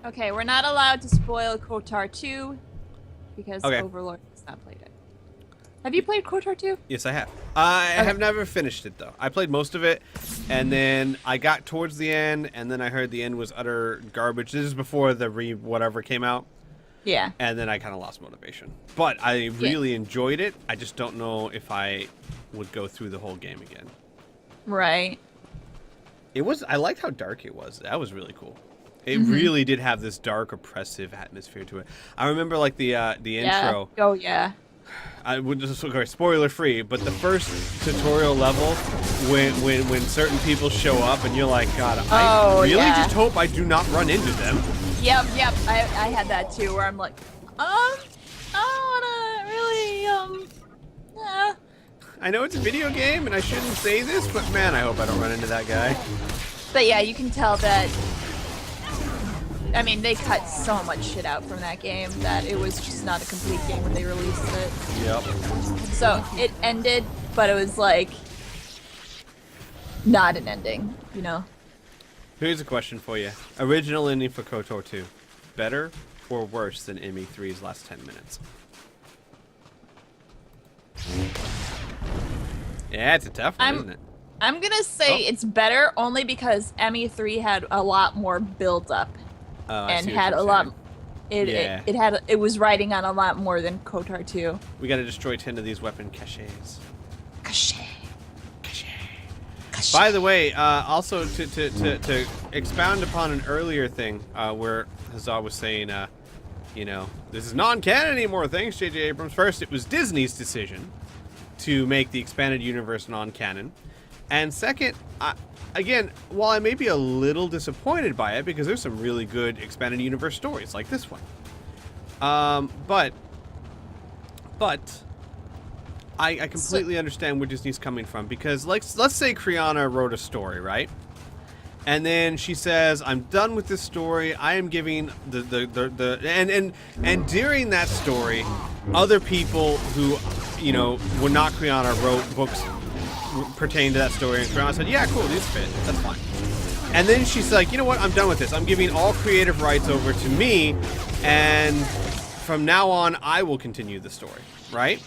Okay, we're not allowed to spoil KOTOR II because Okay. Overlord has not played it. Have you played KOTOR 2? Yes, I have. I Okay. have never finished it, though. I played most of it, and then I got towards the end, and then I heard the end was utter garbage. This is before the whatever came out, Yeah. and then I kind of lost motivation. But I really enjoyed it. I just don't know if I would go through the whole game again. Right. It was. I liked how dark it was. That was really cool. It really did have this dark, oppressive atmosphere to it. I remember like the intro. Oh yeah. I would just spoiler free, but the first tutorial level, when certain people show up and you're like, God, I really just hope I do not run into them. Yep. I had that too, where I'm like, I don't wanna really, I know it's a video game and I shouldn't say this, but man, I hope I don't run into that guy. But yeah, you can tell that. I mean, they cut so much shit out from that game that it was just not a complete game when they released it. Yep. So it ended, but it was like not an ending, you know? Here's a question for you. Original ending for KOTOR 2. Better or worse than ME3's last 10 minutes? Yeah, it's a tough one, isn't it? I'm gonna say it's better only because ME3 had a lot more build up. And had a lot. It was riding on a lot more than KOTOR 2. We gotta destroy 10 of these weapon caches. Cache. By the way, also to expound upon an earlier thing where Hazard was saying, you know, this is non-canon anymore. Thanks, J.J. Abrams. First, it was Disney's decision to make the expanded universe non-canon, and second, again, while I may be a little disappointed by it because there's some really good expanded universe stories like this one, but I completely understand where Disney's coming from because let's say Criana wrote a story, right? And then she says, "I'm done with this story. I am giving and during that story, other people who, you know, were not Criana wrote books pertaining to that story, and Criana said, yeah, cool, these fit, that's fine. And then she's like, you know what, I'm done with this. I'm giving all creative rights over to me, and from now on, I will continue the story, right?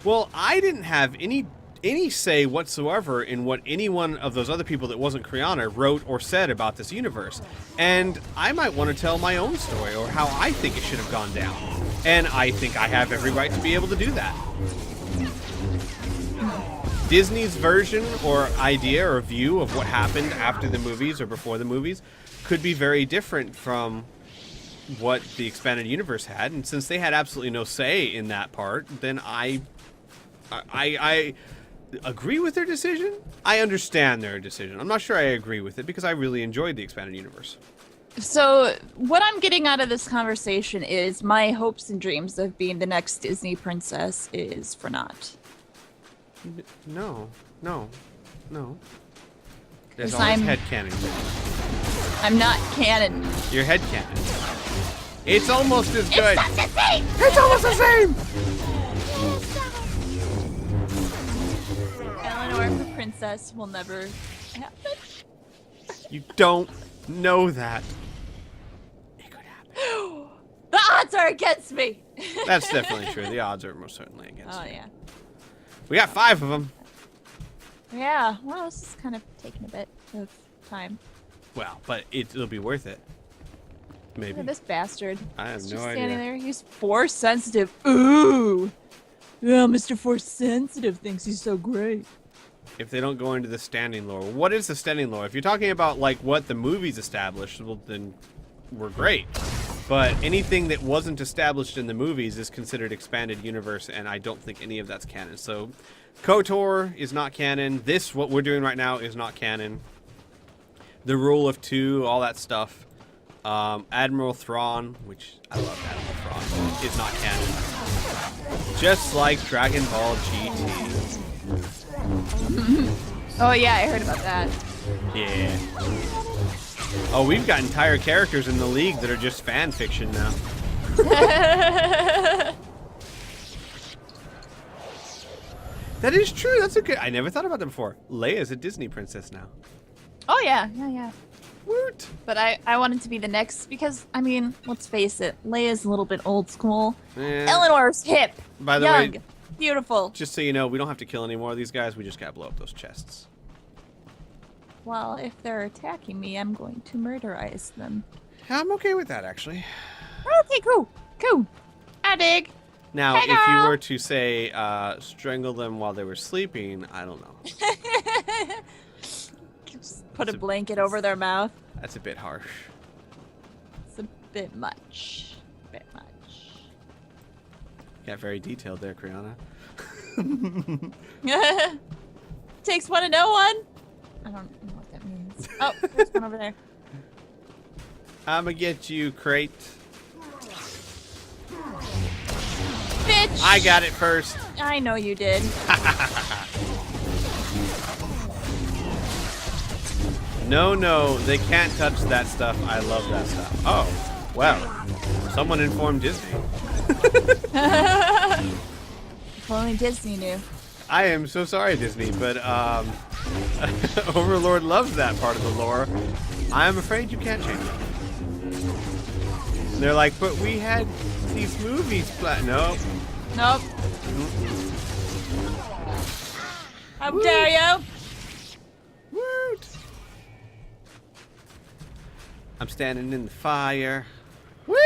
Well, I didn't have any say whatsoever in what any one of those other people that wasn't Criana wrote or said about this universe. And I might want to tell my own story or how I think it should have gone down. And I think I have every right to be able to do that. Disney's version or idea or view of what happened after the movies or before the movies could be very different from what the expanded universe had. And since they had absolutely no say in that part, then I agree with their decision. I understand their decision. I'm not sure I agree with it because I really enjoyed the expanded universe. So what I'm getting out of this conversation is my hopes and dreams of being the next Disney princess is for naught. No. There's 'Cause always headcanon. I'm not canon. You're headcanon. It's almost as good. It's not the same! It's almost the same! Ellenor for princess will never happen. You don't know that. It could happen. The odds are against me! That's definitely true. The odds are most certainly against you. yeah. We got 5 of them. Yeah, well, this is kind of taking a bit of time. Well, but it'll be worth it. Maybe. Look at this bastard. I have He's no just idea. standing there. He's force sensitive. Ooh! Yeah, Mr. Force Sensitive thinks he's so great. If they don't go into the standing lore. What is the standing lore? If you're talking about like what the movies established, well then we're great. But anything that wasn't established in the movies is considered expanded universe, and I don't think any of that's canon. So KOTOR is not canon. This, what we're doing right now, is not canon. The Rule of Two, all that stuff. Admiral Thrawn, which I love Admiral Thrawn, is not canon. Just like Dragon Ball GT. Oh yeah, I heard about that. Yeah. Oh, we've got entire characters in the league that are just fan fiction now. That is true. That's a good. I never thought about that before. Leia's a Disney princess now. Oh yeah. Woot! But I wanted to be the next because, I mean, let's face it, Leia's a little bit old school. Ellenor's hip, by the young, way, beautiful. Just so you know, we don't have to kill any more of these guys. We just gotta blow up those chests. Well, if they're attacking me, I'm going to murderize them. I'm okay with that, actually. Okay, cool. I dig. Now, hey, if you were to say strangle them while they were sleeping, I don't know. Just put a blanket over their mouth. That's a bit harsh. It's a bit much. Yeah, very detailed there, Criana. Takes one to know one. I don't know what that means. Oh, there's one over there. I'ma get you, Crate. Bitch! I got it first. I know you did. No, they can't touch that stuff. I love that stuff. Oh, well, someone informed Disney. If only Disney knew. I am so sorry, Disney, but Overlord loves that part of the lore. I'm afraid you can't change it. And they're like, but we had these movies. Nope. How dare you? Woot! I'm standing in the fire. Woo!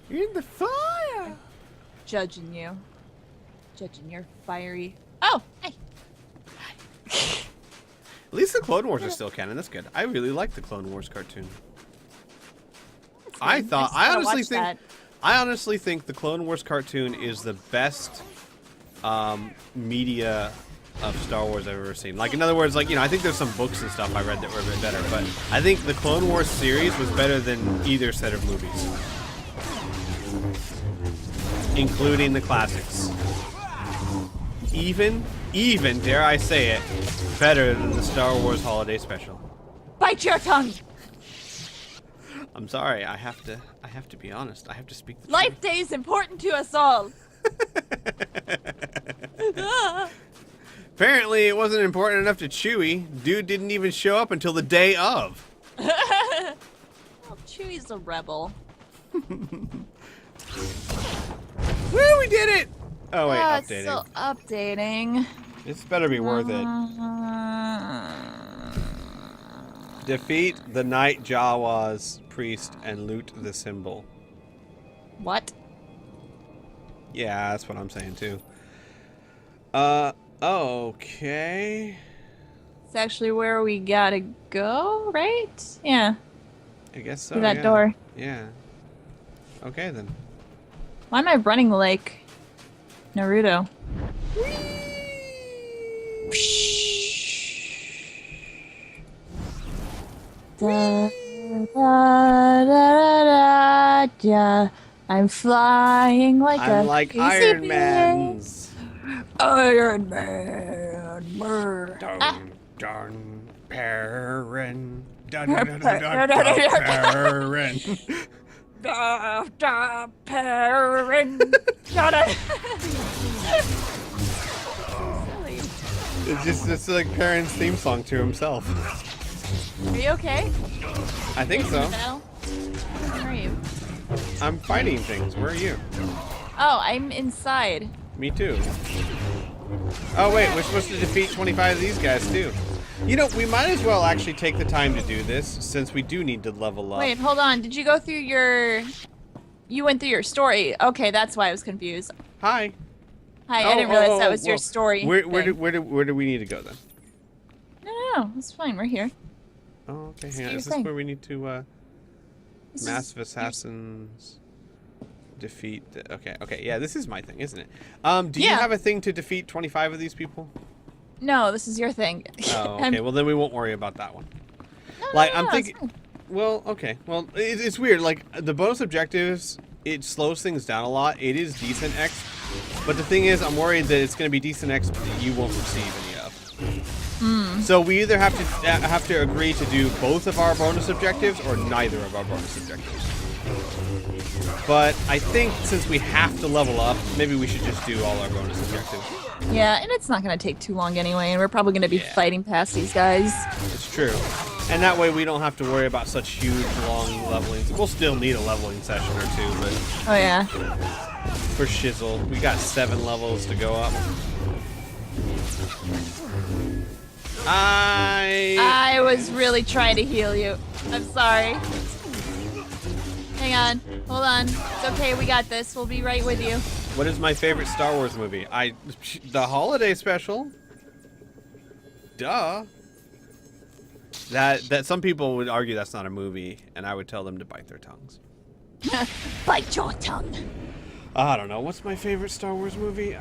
In the fire! Judging you. Judging your fiery... Oh, hey. At least the Clone Wars are still canon. That's good. I really like the Clone Wars cartoon. I honestly think the Clone Wars cartoon is the best media of Star Wars I've ever seen. Like, in other words, like, you know, I think there's some books and stuff I read that were a bit better, but I think the Clone Wars series was better than either set of movies, including the classics. Even, dare I say it, better than the Star Wars Holiday Special. Bite your tongue! I'm sorry, I have to be honest. I have to speak the Life truth. Day is important to us all. Apparently, it wasn't important enough to Chewie. Dude didn't even show up until the day of. Well, Chewie's a rebel. Woo, we did it! Oh, wait, updating. It's still updating. This better be worth it. Defeat the Night Jawa's priest and loot the symbol. What? Yeah, that's what I'm saying too. Okay. It's actually where we gotta go, right? Yeah. I guess so. Through that door. Yeah. Okay then. Why am I running like Naruto? Da, da, da, da, da. I'm flying like I'm like Iron Man's. Iron Man. Darn Perrin. Perrin. Perrin. It's like Perrin's theme song to himself. Are you okay? I think so. Where are you? I'm fighting things. Where are you? Oh, I'm inside. Me too. Oh wait, we're supposed to defeat 25 of these guys too. You know, we might as well actually take the time to do this, since we do need to level up. Wait, hold on. Did you go through your... You went through your story. Okay, that's why I was confused. Hi. Hi, I didn't realize that was your story. Where do we need to go then? No, it's fine. We're here. Oh, okay. Hang on. Is this where we need to, Massive Assassins... defeat... Okay, yeah, this is my thing, isn't it? Do you have a thing to defeat 25 of these people? No, this is your thing. Oh, okay. Well, then we won't worry about that one. No, I'm thinking... Well, okay. Well, it's weird. Like, the bonus objectives, it slows things down a lot. It is decent XP. But the thing is, I'm worried that it's going to be decent XP that you won't receive any of. So we either have to agree to do both of our bonus objectives or neither of our bonus objectives. But I think since we have to level up, maybe we should just do all our bonus objectives. Yeah, and it's not going to take too long anyway, and we're probably going to be fighting past these guys. It's true. And that way we don't have to worry about such huge, long levelings. We'll still need a leveling session or two, but... Oh, yeah. For shizzle. We got 7 levels to go up. I was really trying to heal you. I'm sorry. Hang on. Hold on. It's okay. We got this. We'll be right with you. What is my favorite Star Wars movie? The holiday special. Duh. That some people would argue that's not a movie, and I would tell them to bite their tongues. Bite your tongue. I don't know. What's my favorite Star Wars movie?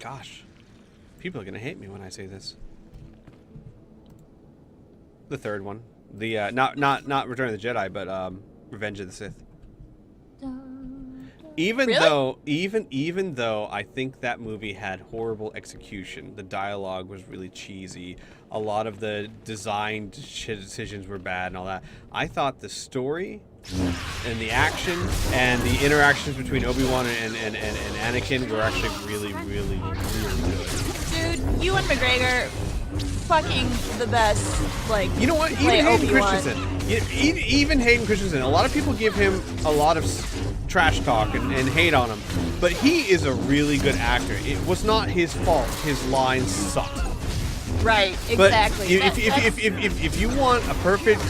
Gosh, people are gonna hate me when I say this. The third one, the not Return of the Jedi, but Revenge of the Sith. Even though I think that movie had horrible execution, the dialogue was really cheesy. A lot of the design decisions were bad and all that. I thought the story and the action and the interactions between Obi-Wan and Anakin were actually really good. Dude, Ewan McGregor, fucking the best. Like, you know what? Even Hayden Christensen. Even Hayden Christensen. A lot of people give him a lot of trash talk and hate on him, but he is a really good actor. It was not his fault. His lines sucked. Right, exactly. But if you want a perfect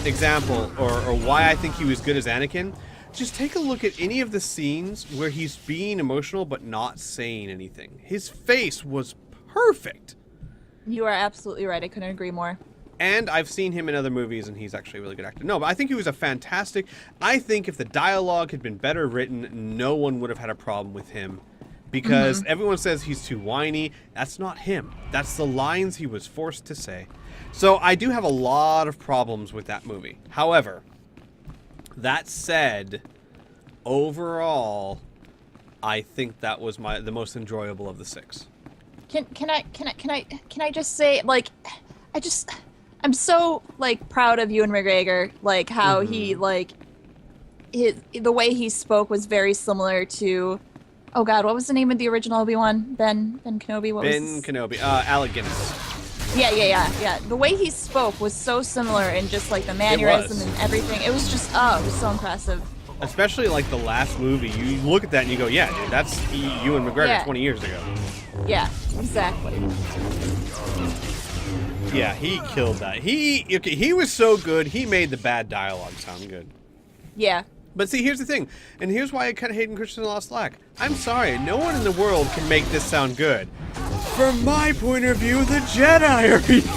example or why I think he was good as Anakin, just take a look at any of the scenes where he's being emotional but not saying anything. His face was perfect. You are absolutely right. I couldn't agree more. And I've seen him in other movies, and he's actually a really good actor. No, but I think he was a fantastic... I think if the dialogue had been better written, no one would have had a problem with him. Because everyone says he's too whiny. That's not him. That's the lines he was forced to say. So I do have a lot of problems with that movie. However, that said, overall, I think that was the most enjoyable of the 6. Can I just say, like, I'm so, like, proud of Ewan McGregor, like, how he, like, the way he spoke was very similar to, oh god, what was the name of the original Obi-Wan? Ben Kenobi? Kenobi. Alec Guinness. Yeah. The way he spoke was so similar in just, like, the mannerism and everything. It was just, it was so impressive. Especially, like, the last movie. You look at that and you go, yeah, dude, that's Ewan McGregor 20 years ago. Yeah, exactly. Yeah, he killed that. He was so good, he made the bad dialogue sound good. Yeah. But see, here's the thing, and here's why I cut Hayden Christensen a lot of slack. I'm sorry, no one in the world can make this sound good. From my point of view, the Jedi are evil.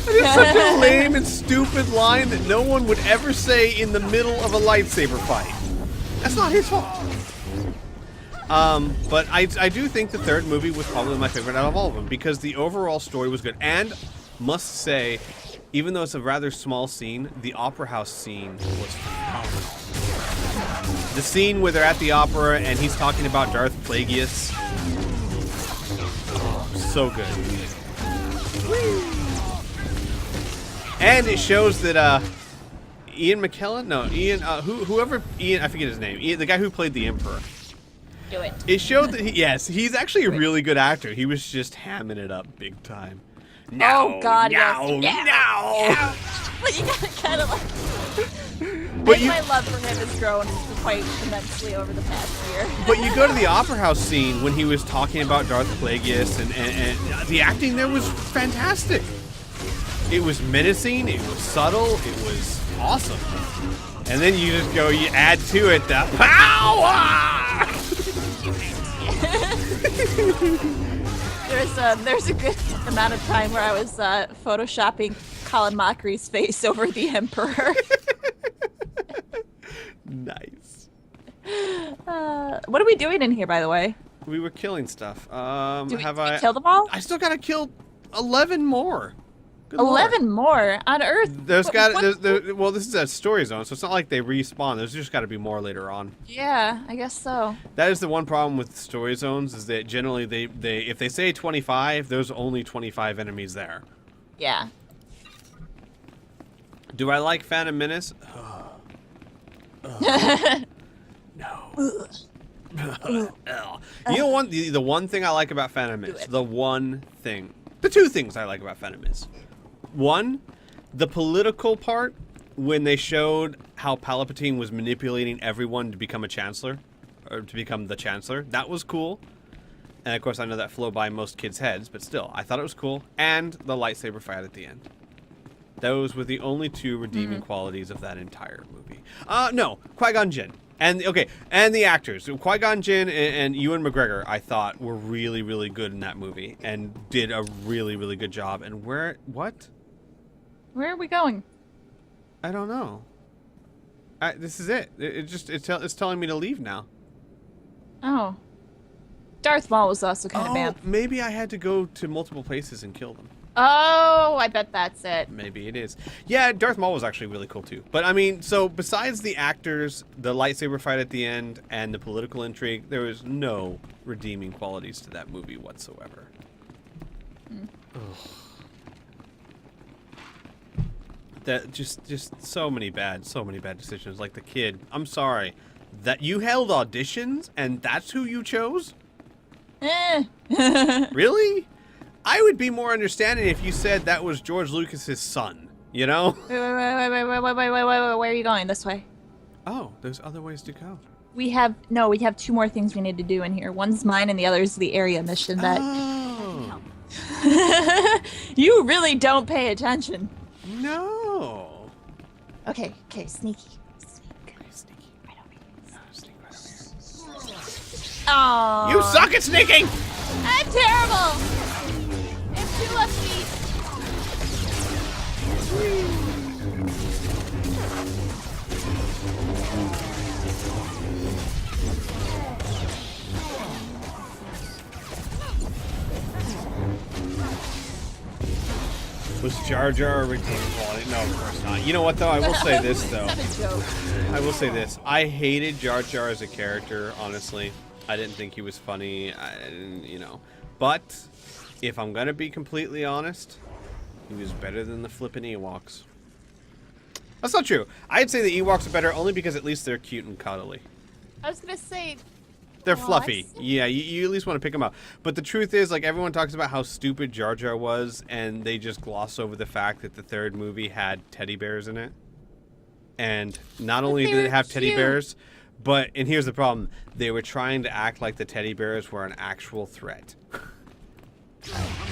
That is such a lame and stupid line that no one would ever say in the middle of a lightsaber fight. That's not his fault. But I do think the third movie was probably my favorite out of all of them because the overall story was good. And must say, even though it's a rather small scene, the opera house scene was phenomenal. The scene where they're at the opera and he's talking about Darth Plagueis. Oh, so good. And it shows that Ian McKellen, no, Ian, whoever Ian, I forget his name, Ian, the guy who played the Emperor. Do it. It showed that he's actually a really good actor. He was just hamming it up big time. No, oh God, no, yes. No. But you gotta kind of like. My love for him has grown quite immensely over the past year. But you go to the opera house scene when he was talking about Darth Plagueis, and the acting there was fantastic. It was menacing. It was subtle. It was awesome. And then you just go, you add to it the power. There's a good amount of time where I was photoshopping Colin Mockery's face over the Emperor. Nice. What are we doing in here, by the way? We were killing stuff. Did we kill them all? I still gotta kill 11 more. Good 11 Lord. More on Earth. Well, this is a story zone, so it's not like they respawn. There's just got to be more later on. Yeah, I guess so. That is the one problem with story zones is that generally if they say 25, there's only 25 enemies there. Yeah. Do I like Phantom Menace? No. You know the one thing I like about Phantom Menace, the two things I like about Phantom Menace. One, the political part when they showed how Palpatine was manipulating everyone to become a chancellor, or to become the chancellor. That was cool. And of course I know that flew by most kids' heads, but still, I thought it was cool. And the lightsaber fight at the end. Those were the only two redeeming qualities of that entire movie. No, Qui-Gon Jinn. And the actors. Qui-Gon Jinn and Ewan McGregor, I thought, were really, really good in that movie and did a really, really good job. And what? Where are we going? I don't know. This is it. It's telling me to leave now. Oh. Darth Maul was also kind of bad. Maybe I had to go to multiple places and kill them. Oh, I bet that's it. Maybe it is. Yeah, Darth Maul was actually really cool too. But I mean, so besides the actors, the lightsaber fight at the end, and the political intrigue, there was no redeeming qualities to that movie whatsoever. That just so many bad decisions. Like the kid. I'm sorry. That you held auditions and that's who you chose? Really? I would be more understanding if you said that was George Lucas's son, you know? Wait, where are you going? This way. Oh, there's other ways to go. We have two more things we need to do in here. One's mine and the other is the area mission that... Oh. You really don't pay attention. No. Okay, sneaky. Right over here. Oh. You suck at sneaking! I'm terrible! It's too left feet. Was Jar Jar a redeeming quality? No, of course not. You know what, though? I will say this, though. I will say this. I hated Jar Jar as a character, honestly. I didn't think he was funny. But if I'm going to be completely honest, he was better than the flippin' Ewoks. That's not true. I'd say the Ewoks are better only because at least they're cute and cuddly. I was going to say... They're fluffy. Yeah, you at least want to pick them up. But the truth is, like, everyone talks about how stupid Jar Jar was, and they just gloss over the fact that the third movie had teddy bears in it. And not only did it have teddy bears, but, and here's the problem, they were trying to act like the teddy bears were an actual threat.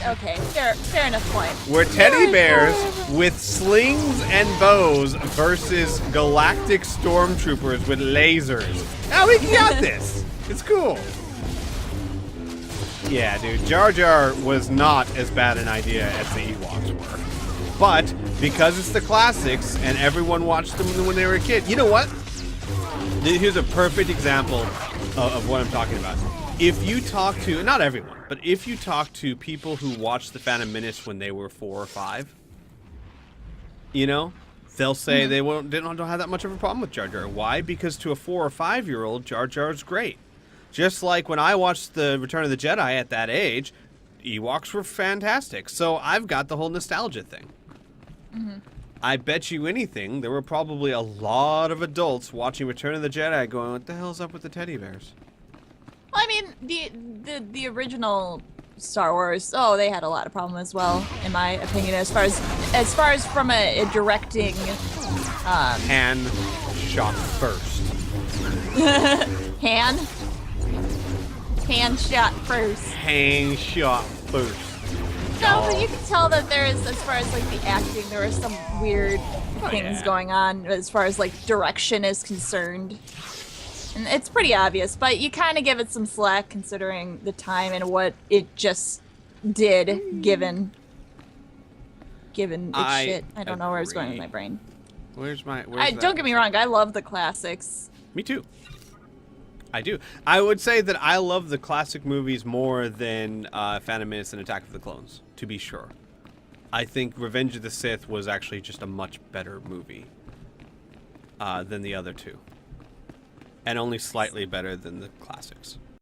Okay, fair enough point. We're teddy bears with slings and bows versus galactic stormtroopers with lasers. Now we got this. It's cool. Yeah, dude, Jar Jar was not as bad an idea as the Ewoks were. But because it's the classics and everyone watched them when they were a kid, you know what? Here's a perfect example of what I'm talking about. If you talk to, not everyone, but if you talk to people who watched The Phantom Menace when they were 4 or 5, you know, they'll say they don't have that much of a problem with Jar Jar. Why? Because to a 4 or 5-year-old, Jar Jar's great. Just like when I watched the Return of the Jedi at that age, Ewoks were fantastic. So I've got the whole nostalgia thing. I bet you anything, there were probably a lot of adults watching Return of the Jedi going, what the hell's up with the teddy bears? Well, I mean, the original Star Wars, they had a lot of problem as well, in my opinion, as far as from a directing. Han shot first. Han shot first. Han shot first. No, but you can tell that there is, as far as like the acting, there are some weird things going on as far as like direction is concerned. And it's pretty obvious, but you kind of give it some slack considering the time and what it just did, given its shit. I don't know where it's going with my brain. Where's don't get me wrong, I love the classics. Me too. I do. I would say that I love the classic movies more than Phantom Menace and Attack of the Clones, to be sure. I think Revenge of the Sith was actually just a much better movie than the other two. And only slightly better than the classics.